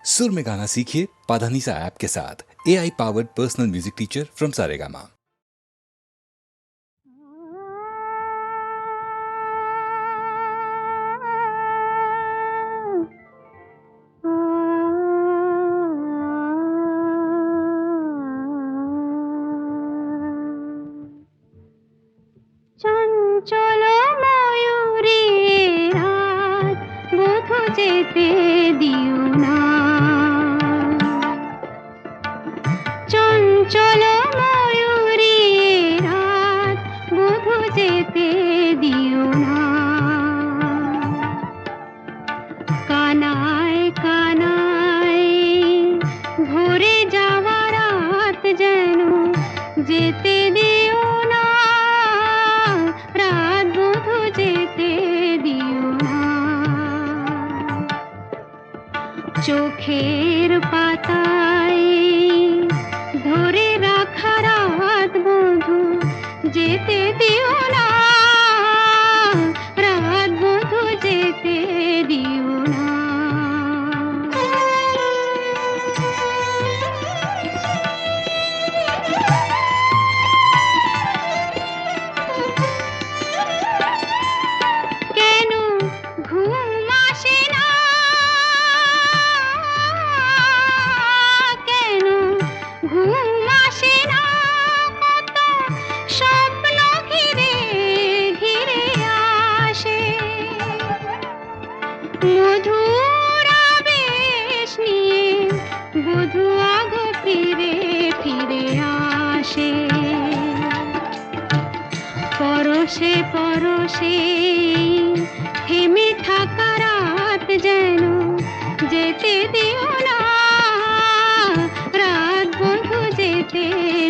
सुर में गाना सीखिए पाधानीसा ऐप के साथ। AI powered personal music teacher from Saregama. চঞ্চল ময়ূরী রাত বধূ যেতে দিও না, চঞ্চল ময়ূরী রাত বধূ যেতে দিও না। কানায় কানায় ভরে যাওয়া রাত যেন যেতে দিও না, রাত বধূ যেতে দিও না। চোখের পাতায় ধরে রাখা রাত বধূ যেতে দিও না, রাত বধূ যেতে দিও না। কেন ঘুম আসে না, কেন ঘুম আসে না, কত স্বপ্ন ঘিরে ঘিরে আসে, মধুর আবেশ নিয়ে বধূ আগো ফিরে ফিরে আসে। পরশে পরশে থেমে থাকা রাত যেন যেতে দিও না, রাত বধূ যেতে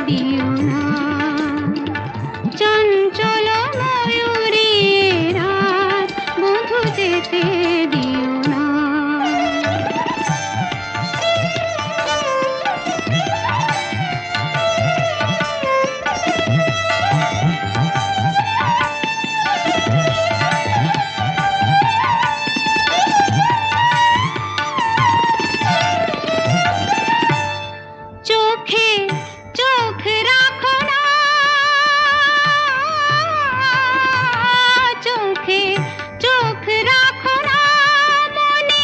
দিও না। চঞ্চল ময়ূরী রাত বধূ যেতে দিও না। চোখে চোখ রাখো না, চোখে চোখ রাখো না, মনে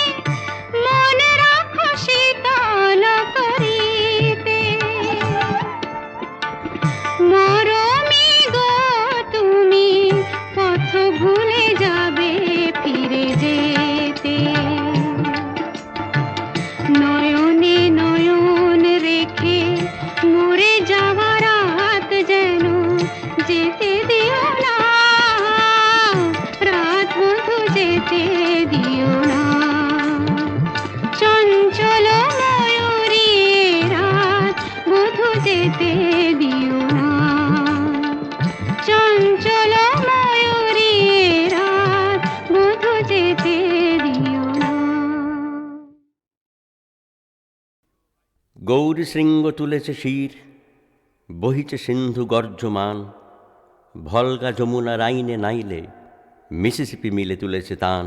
মন রাখো শীতল করিতে। মরমী গো তুমি পথ ভুলে যাবে ফিরে যেতে, নয়নে নয়ন রেখে মরে যাওয়া রাত যেন যেতে দিও না, রাত বধূ যেতে দিও না। চঞ্চল ময়ূরী রাত বধূ যেতে দিও না, চঞ্চল ময়ূরী রাত বধূ যেতে দিও না। গৌরী শৃঙ্গ তুলেছে শির, বহিছে সিন্ধু গর্জমান, ভলগা যমুনা রাইনে নাইলে মিসিসিপি মিলে তুলেছে তান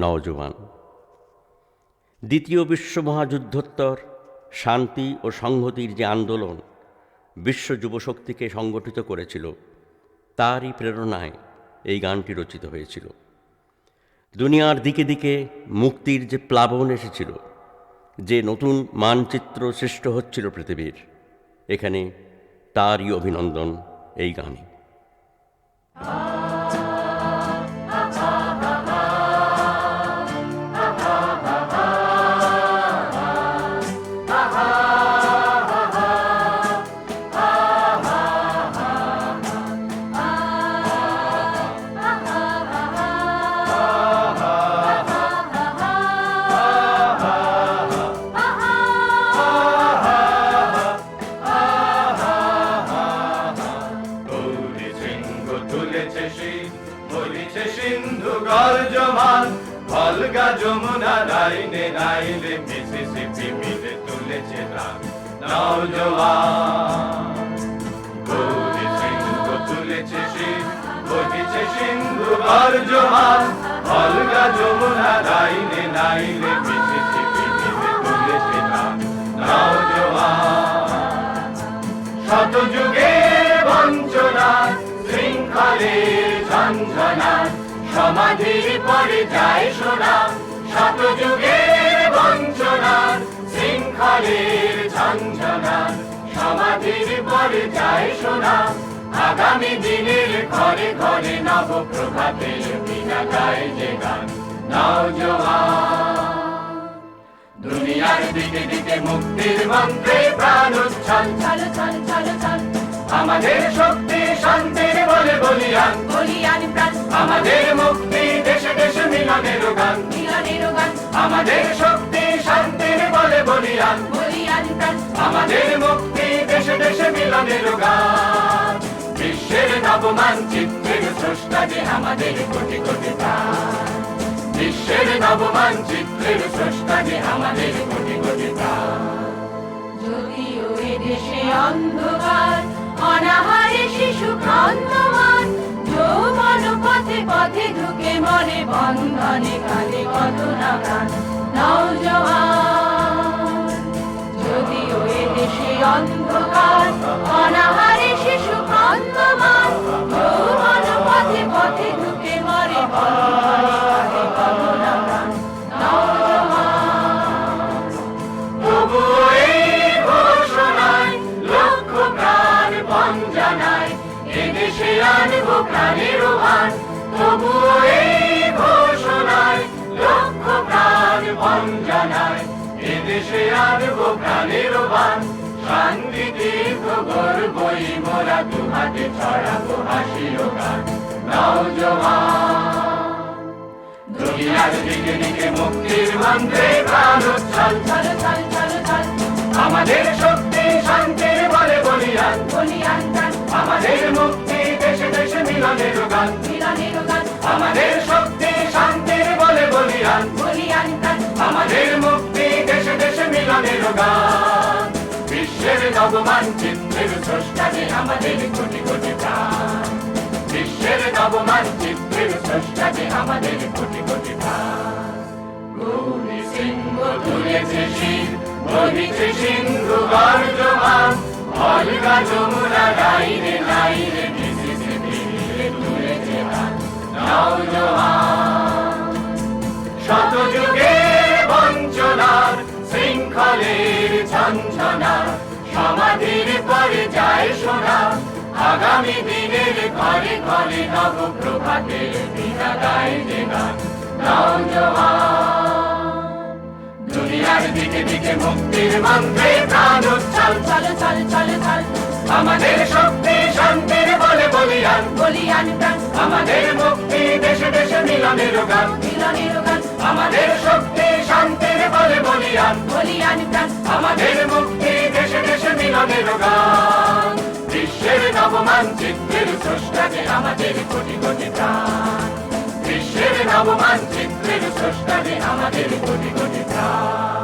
নওজোয়ান। দ্বিতীয় বিশ্ব মহাযুদ্ধোত্তর শান্তি ও সংহতির যে আন্দোলন বিশ্ব যুবশক্তিকে সংগঠিত করেছিল, তারই প্রেরণায় এই গানটি রচিত হয়েছিল। দুনিয়ার দিকে দিকে মুক্তির যে প্লাবন এসেছিল, যে নতুন মানচিত্র সৃষ্ট হচ্ছিল পৃথিবীর, এখানে তারই অভিনন্দন এই গানে। ভলগা যমুনা রাইনে নাইলে মিসিসিপি মিলে তুলেছে তান নওজোয়ান। গৌরী সিংহ তুলেছে শির, বহিছে সিন্ধু গর্জমান, ভলগা যমুনা রাইনে নাইলে মিসিসিপি মিলে তুলেছে শৃঙ্খলের ঝঞ্ঝনা সমাধির পরে যায় শোনা শত যুগের বঞ্চনা শৃঙ্খলের ঝঞ্ঝনা সমাধির পরে যায় শোনা আগামী দিনের ঘরে ঘরে নব প্রভাতের বিনা গায় যে গান নওজোয়ান দুনিয়ার দিকে দিকে মুক্তির মন্ত্রে প্রাণ উচ্ছল চল চল চল চল আমাদের শক্তি শান্তির বলে বলিয়ান বলিয়ান প্রাণ আমাদের মুক্তি দেশে দেশে মিলনের গান মিলনের গান আমাদের শক্তি শান্তির বলে বলিয়ান বলিয়ান প্রাণ আমাদের মুক্তি দেশে দেশে মিলনের গান বিশ্বের নবমানচিত্রের স্রষ্টা যে আমাদের কোটি কোটি প্রাণ বিশ্বের নবমানচিত্রের স্রষ্টা যে আমাদের কোটি কোটি প্রাণ যদিও এদেশে অন্ধকার অনাহারে শিশু ক্রান্তমান যৌবন পথে পথে ঢুকে মনে বন্ধনে কালে কত না প্রাণ নওজোয়ান যদিও এদেশে অন্ধকার অনাহারে শিশু ক্রান্তমান যৌবন পথে পথে ঢুকে মরে বন্ধনে কালে কত না প্রাণ নওজোয়ান তবুও এই ঘোষণায় লক্ষ প্রাণ পণ জানায় এদেশে আনব প্রাণের ভান তবুও এই ঘোষণায় লক্ষ প্রাণ পণ জানায় এদেশে আনব প্রাণের ভান শান্তি তীর্থ গর্বই মোরা দুহাতে ছড়াবো হাসি ও গান নওজোয়ান দুনিয়ার দিকে দিকে মুক্তির মন্ত্রে প্রাণ উচ্ছল চল চল চল চল আমাদের শক্তি শান্তির বলে বলিয়ান বলিয়ান প্রাণ আমাদের মুক্তি দেশে দেশে মিলনের গান মিলনের গান আমাদের শক্তি শান্তির বলে বলিয়ান বলিয়ান প্রাণ আমাদের মুক্তি দেশে দেশে মিলনের গান বিশ্বের নবমানচিত্রের স্রষ্টা যে আমাদের কোটি কোটি প্রাণ বিশ্বের নবমানচিত্রের স্রষ্টা যে আমাদের কোটি কোটি প্রাণ গৌরী সিংহ তুলেছে শির বহিছে সিন্ধু গর্জমান অলগা যমুনা রাইরে নাইরে মিসিসিপি তুলেছে গান নওজোয়ান শত যুগের বঞ্চনার শৃঙ্খলের ঝঞ্ঝনা সমাধির পরে যায় শোনা আগামী দিনের ঘরে ঘরে নব প্রভাতের বিনা গায় যে গান নওজোয়ান দুনিয়ার দিকে দিকে মুক্তির মন্ত্রে প্রাণ উচ্ছল চল চল চল চল আমাদের শক্তি শান্তির বলে বলিয়ান বলিয়ান প্রাণ আমাদের মুক্তি দেশে দেশে মিলনের গান মিলনের গান আমাদের শক্তি শান্তির বলে বলিয়ান বলিয়ান প্রাণ আমাদের মুক্তি দেশে দেশে মিলনের গান বিশ্বের নবমানচিত্রের স্রষ্টা যে আমাদের কোটি কোটি প্রাণ বিশ্বের নবমানচিত্রের স্রষ্টা যে আমাদের কোটি কোটি প্রাণ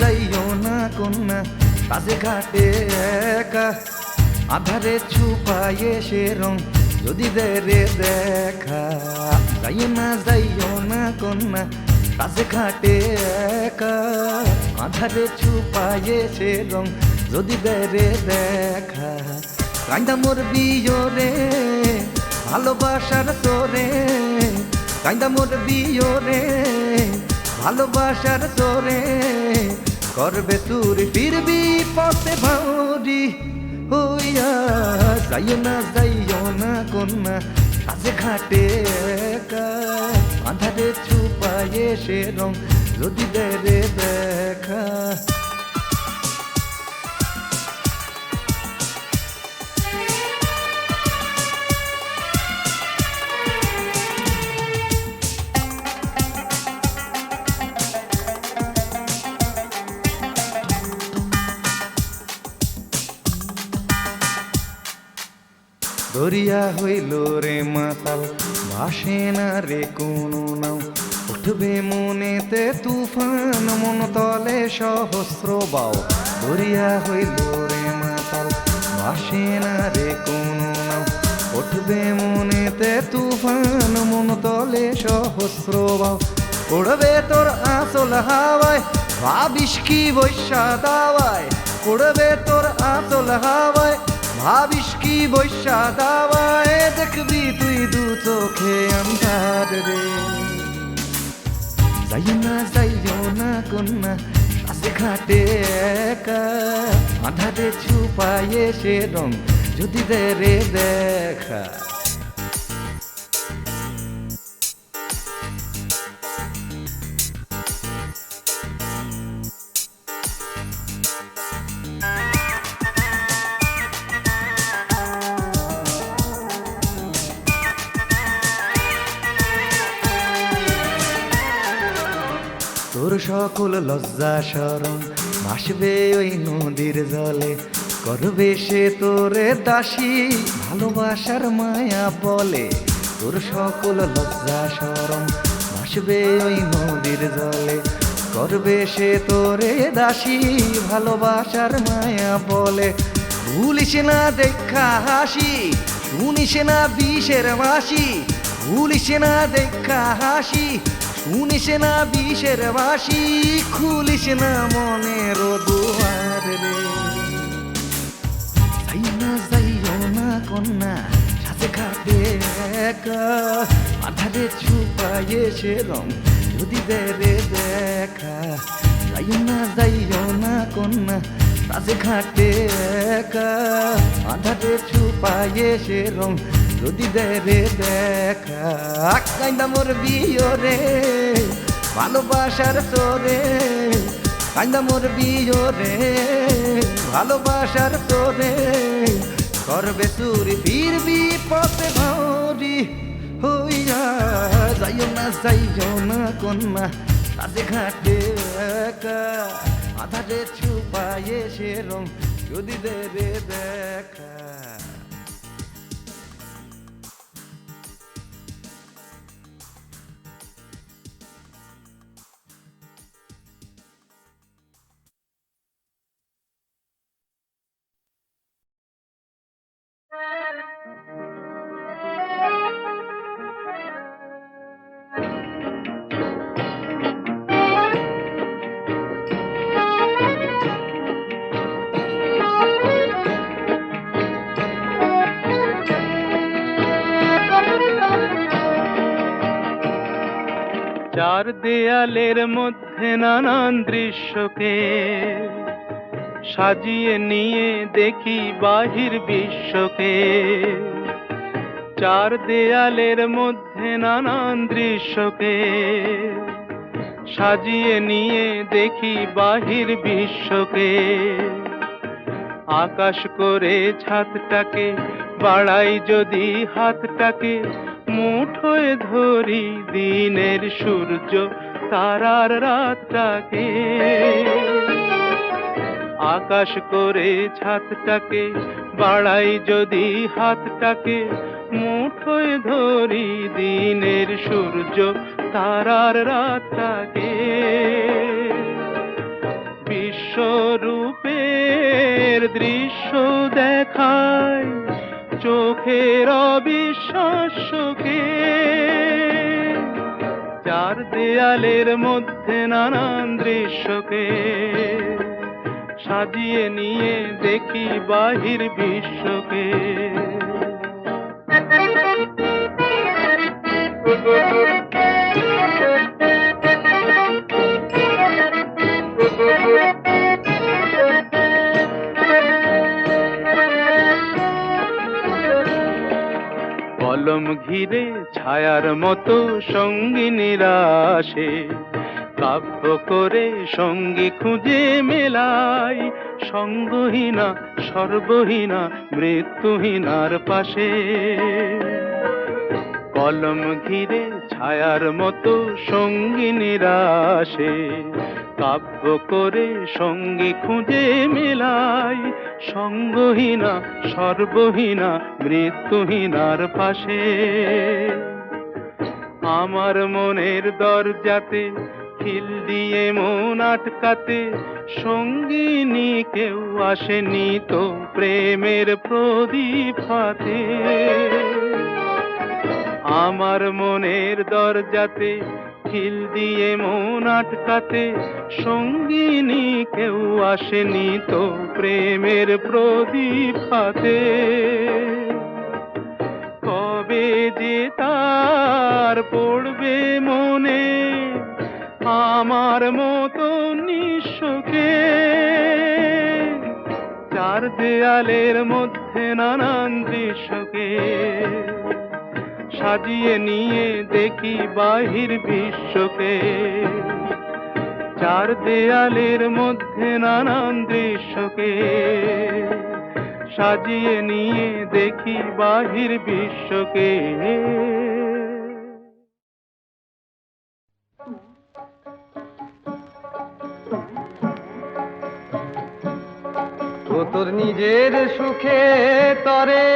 যাইও না কন্যা সাজে ঘাটে একা আধারে ছুপায়ে সে রং যদি দে রে দেখা যাইও না কন্যা সাজে ঘাটে একা আধারে ছুপায়ে সে রং যদি দে রে দেখা কান্দা মোর বিয়োরে ভালোবাসার তোরে কান্দা মোর বিয়োরে ভালোবাসার তোরে করবে তুর ফিরবি পথে ভাউরি হইয়া যাইও না কন্যা সাজে ঘাটে একা আধারে ছুপায়ে সে রং যদি দে রে দেখা দরিয়া হইল রে মাতাল, ভাসে না রে কোনো নাও, উঠবে মনেতে তুফান, মন তলে সহস্র বাও। দরিয়া হইল রে মাতাল, ভাসে না রে কোনো নাও, উঠবে মনেতে তুফান, মন তলে সহস্র বাও। উড়বে তোর আঁচল হাওয়ায়, ভাবিস কি বৈশা দাওয়ায়, উড়বে তোর আঁচল হাওয়ায়, ভাবিস কি বৈশা দাওয়ায়, দেখবি তুই দু চোখে আন্ধার রে। যাইও না কন্যা সাজে ঘাটে একা, আধারে ছুপায়ে সে রং যদি দে রে দেখা। তোর সকল লজ্জা শরম ভাসবে ওই নদীর জলে, করবে সে তোরে দাসী ভালোবাসার মায়া বলে। তোর সকল লজ্জা শরম ভাসবে ওই নদীর জলে, করবে সে তোরে দাসী ভালোবাসার মায়া বলে। ভুলিস না দেখা হাসি, শুনিস না বিষের বাসি, ভুলিস না দেখা হাসি, শুনিস না বিষের বাসি, খুলিস না মনের দুয়ার রে। যাইও না কন্যা সাথে ঘাটে একা, আধারে ছুপায়ে সে রং যদি দে রে দেখা। যাইও না কন্যা সাথে ঘাটে একা, আধারে ছুপায়ে সে রং যদি দে রে দেখা। কাইন্দা মোর বিয় রে ভালোবাসার তোরে, কাইন্দা মোর বিয় রে ভালোবাসার তোরে, করবে চুরি ফিরবি পথে ভরি হইয়া। যাইও না কন্যা সাজে ঘাটে একা, আধারে ছুপায়ে সে রং যদি দে রে দেখা। চার দেয়ালের মধ্যে নানান দৃশ্যকে সাজিয়ে নিয়ে দেখি বাহির বিশ্বকে। চার দেয়ালের মধ্যে নানান দৃশ্যকে সাজিয়ে নিয়ে দেখি বাহির বিশ্বকে। আকাশ করে ছাদটাকে বাড়াই যদি হাতটাকে, মুঠোয় ধরি দিনের সূর্য তারার রাতটাকে। আকাশ করে ছাদটাকে বাড়াই যদি হাতটাকে, মুঠোয় ধরি দিনের সূর্য তারার রাতটাকে। বিশ্বরূপের দৃশ্য দেখায় চোখের অবিশ্বাস্যকে। চার দেয়ালের মধ্যে নানান দৃশ্যকে সাজিয়ে নিয়ে দেখি বাহির বিশ্বকে। কলম ঘিরে ছায়ার মতো সঙ্গিনীরা আসে, কাব্য করে সঙ্গী খুঁজে মেলাই, সঙ্গহীনা সর্বহীনা মৃত্যুহীনার পাশে। কলম ঘিরে ছায়ার মতো সঙ্গিনীরা আসে, কাব্য করে সঙ্গী খুঁজে মেলাই, সঙ্গহীনা সর্বহীনা মৃত্যুহীনার পাশে। আমার মনের দরজাতে খিল দিয়ে মন আটকাতে সঙ্গিনী কেউ আসেনি তো প্রেমের প্রদীপ হাতে। আমার মনের দরজাতে খিল দিয়ে মন আটকাতে সঙ্গিনী কেউ আসেনি তো প্রেমের প্রদীপ হাতে। কবে যে তার পড়বে মনে আমার মতো নিঃস্বকে, চার দেয়ালের মধ্যে নানান দৃশ্যকে সাজিয়ে নিয়ে দেখি বাহির বিশ্বকে। চার দেয়ালের মধ্যে নানান দৃশ্যকে সাজিয়ে নিয়ে দেখি বাহির বিশ্বকে। ও তোর নিজের সুখে তরে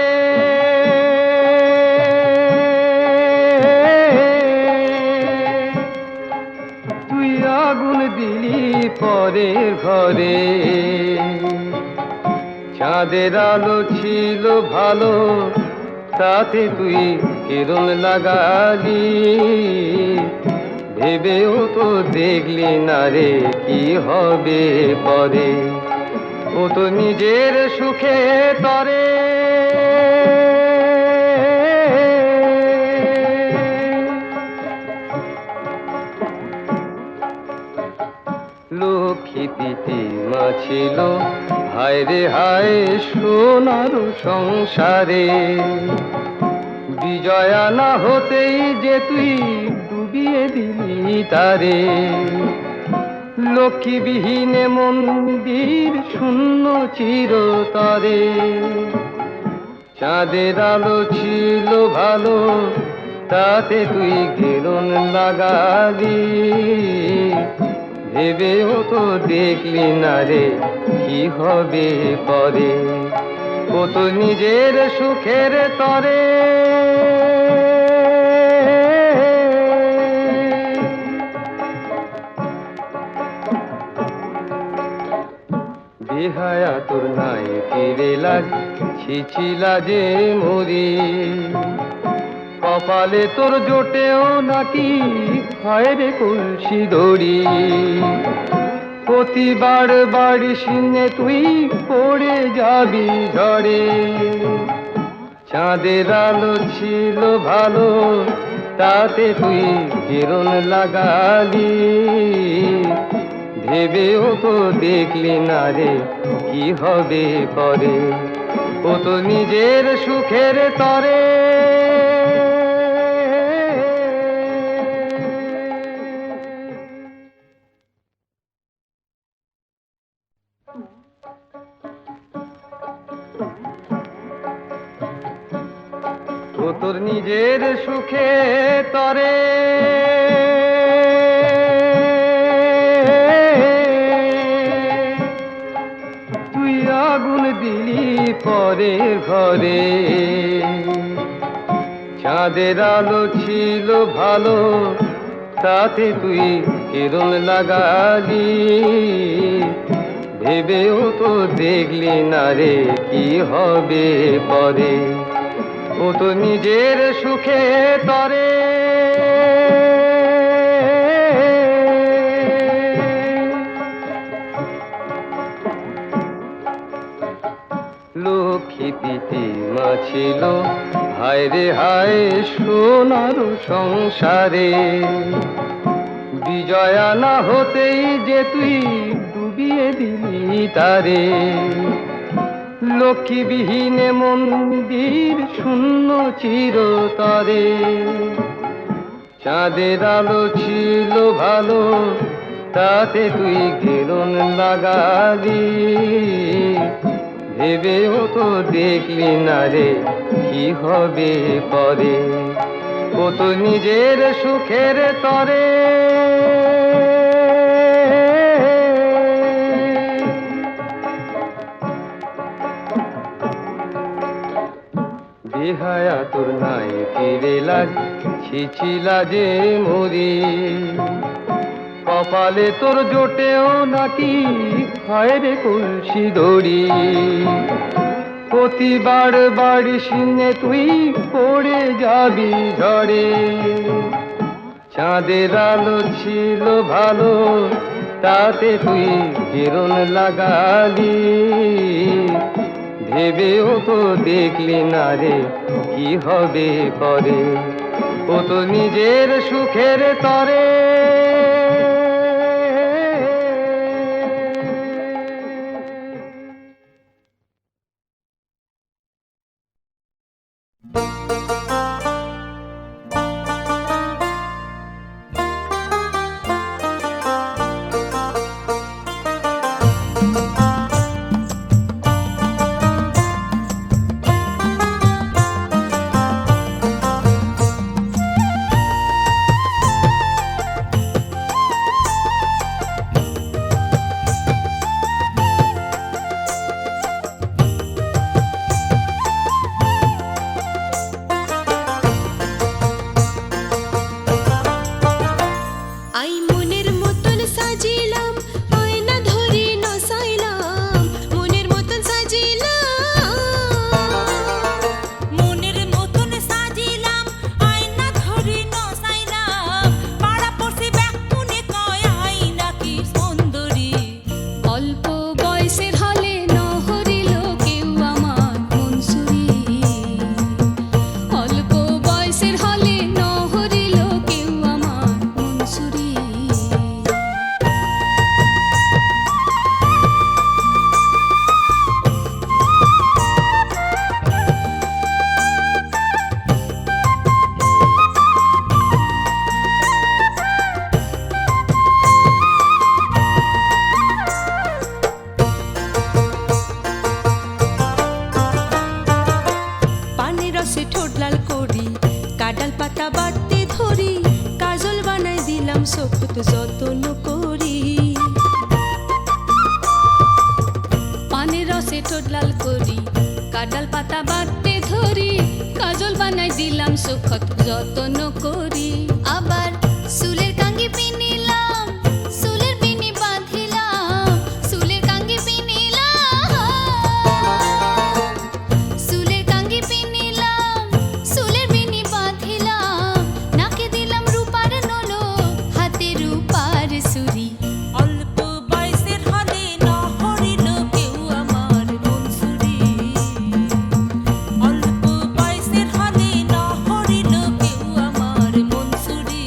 তুই আগুন দিলি পরের ঘরে। চাঁদের আলো ছিল ভালো তাতে তুই কিরণ লাগালি, ভেবেও তো দেখলি না রে কি হবে পরে। ও তো নিজের সুখে তরে লক্ষ্মী পিতিমা ছিল হায় রে হায় সোনার সংসারে। বিজয়া না হতেই যে তুই ডুবিয়ে দিলি তারে। লক্ষ্মীবিহীনে মন্দির শূন্য চিরতরে। চাঁদের আলো ছিল ভালো তাতে তুই কিরণ লাগালি, ভেবেও তো দেখলি না রে কি হবে পরে। ও তো নিজের সুখের তরে বেহায়া তোর নাই ফিরে লাগ ছিছিলা যে মরি। কপালে তোর জোটেও নাকি হয় রে কলসি দড়ি। প্রতিবার বাড়ি সিনে তুই পড়ে যাবি ঝড়ে। চাঁদের আলো ছিল ভালো তাতে তুই কিরণ লাগালি, ভেবেও তো দেখলি না রে কি হবে পরে। ও তো নিজের সুখের তরে ও তোর নিজের সুখে তরে তুই আগুন দিলি পরের ঘরে। চাঁদের আলো ছিল ভালো তাতে তুই কিরণ লাগালি, ভেবেও তো দেখলি না রে কি হবে পরে। ও তো নিজের সুখে তরে লক্ষ্মী পিতিমা ছিল হায় রে হায় সোনার সংসারে। বিজয়া না হতেই যে তুই ডুবিয়ে দিলি তারে। লক্ষ্মীবিহীনে মন্দির শূন্য চিরতরে। চাঁদের আলো ছিল ভালো তাতে তুই কিরণ লাগালি, ভেবেও তো দেখলি না রে কি হবে পরে। ও তো নিজের সুখের তরে চেহারা তোর নাই ফিরে লাজ ছিছিলা যে মরি কপালে তোর জোটেও নাকি হয় রে কলসি দড়ি প্রতিবার বাড়ি সিনে তুই পড়ে যাবি ঝড়ে চাঁদের আলো ছিল ভালো তাতে তুই কিরণ লাগালি ভেবেও তো দেখলি না রে কি হবে পরে ও তো নিজের সুখের তরে আই মনের মতন সাজিলাম আয়না ধরি নসাইলাম মনের মতন সাজিলাম মনের মতন সাজিলাম আয়না ধরি নসাইলাম পাড়া পড়ছি ব্যাকুনে কয় আয়না কি সুন্দরী অল্প বয়সের হলে নহরিল কেউ আমার মনসুরি অল্প বয়সের হলে নহরিল কেউ আমার মনসুরি পানের রসে ঠোঁট লাল করি কাডাল পাতা বাড়তে ধরি কাজল বানাই দিলাম সখত যত্ন করি পানের রসে ঠোঁট লাল করি কাডাল পাতা বাড়তে ধরি কাজল বানাই দিলাম সখত যত্ন করি আবার চুলের কাঙ্গি পিনিলাম চুলের বিনি বাঁধিলাম চুলের কাঙ্গি পিনিলাম চুলের কাঙ্গি পিনিলাম চুলের বিনি বাঁধিলাম নাকে দিলাম রূপার নলো হাতে রূপার সুরি অল্প বয়সের হলে নহরিল কেউ আমার মনসুরি অল্প বয়সের হলে নহরিল কেউ আমার মনসুরি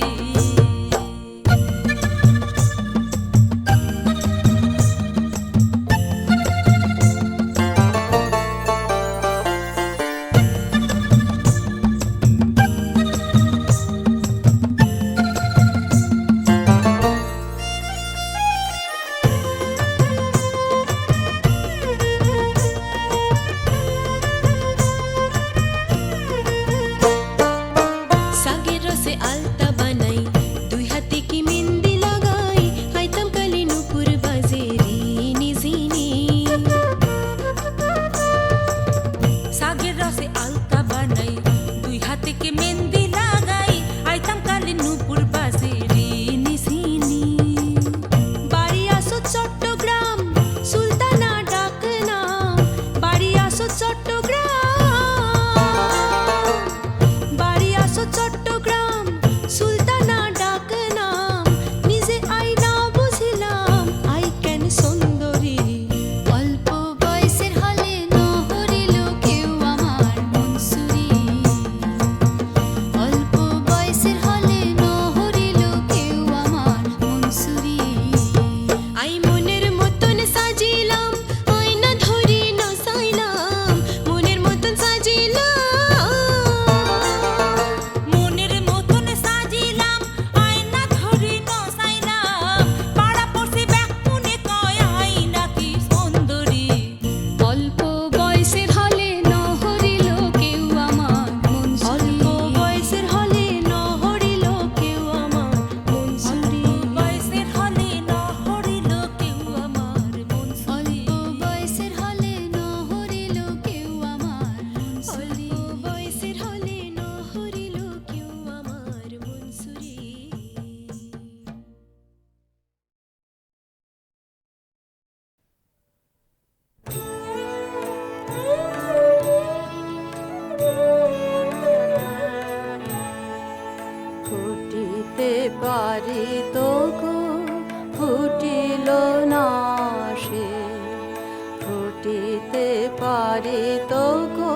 পারে তো গো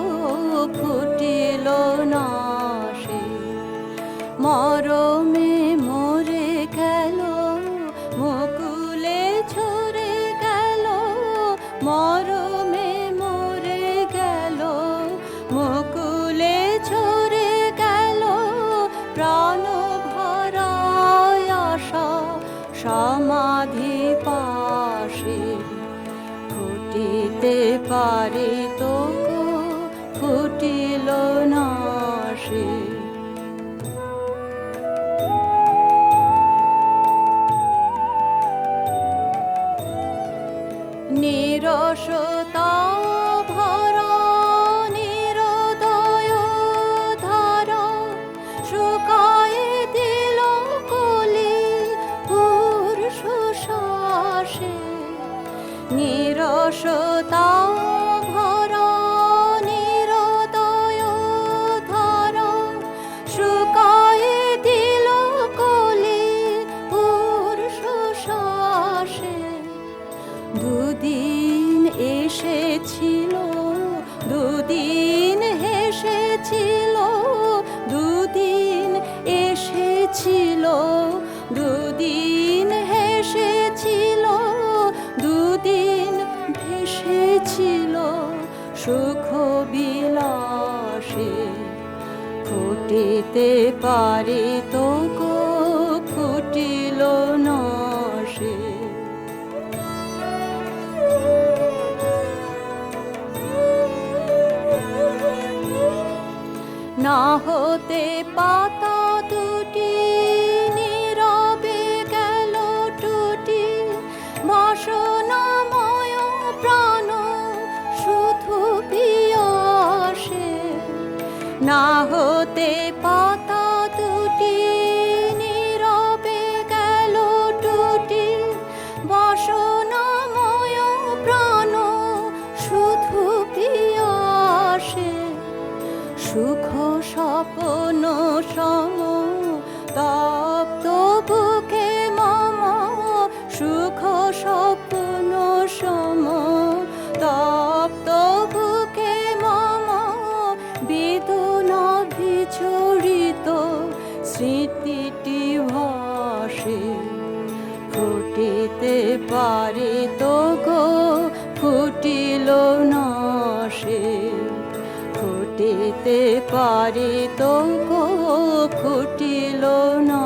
ফুটিল না সে মরমে মরে গেল মুকুলে ঝরে গেল মরমে মরে গেল মুকুলে ঝরে গেল প্রাণ ভরায় আশা সমাধি পাশে ফুটিতে পারে তো গো ফুটিল না সে নিরসতা ভরা নিরোদয় ধারা শুকায়ে দিল কলি পুর সুশ্বাসে নিরসতা ভরা নিরোদয় ধারা শুকায়ে দিল কলি পুর সুশ্বাসে দুদিন এসেছিল দুদিন হেসেছিল দুদিন এসেছিল দুদিন হেসেছিল দুদিন ভেসেছিল সুখ বিলাসে ফুটিতে পারে তো গো ফুটিল না সে না হতে পাতা দুটি নীরবে গেল টুটি বাসনাময় প্রাণ শুধু পিয়াসে না হতে পাতা দুটি নীরবে গেল টুটি বাসনাময় প্রাণ শুধু পিয়াসে সুখ স্বপ্ন সম তপ্ত বুকে মম সুখ স্বপ্ন সম তপ্ত বুকে মম বেদনা বিচরিত স্মৃতিটি ভাসে ফুটিতে পারে তো গো ফুটিল না সে ফুটিতে পারে তো গো ফুটিল না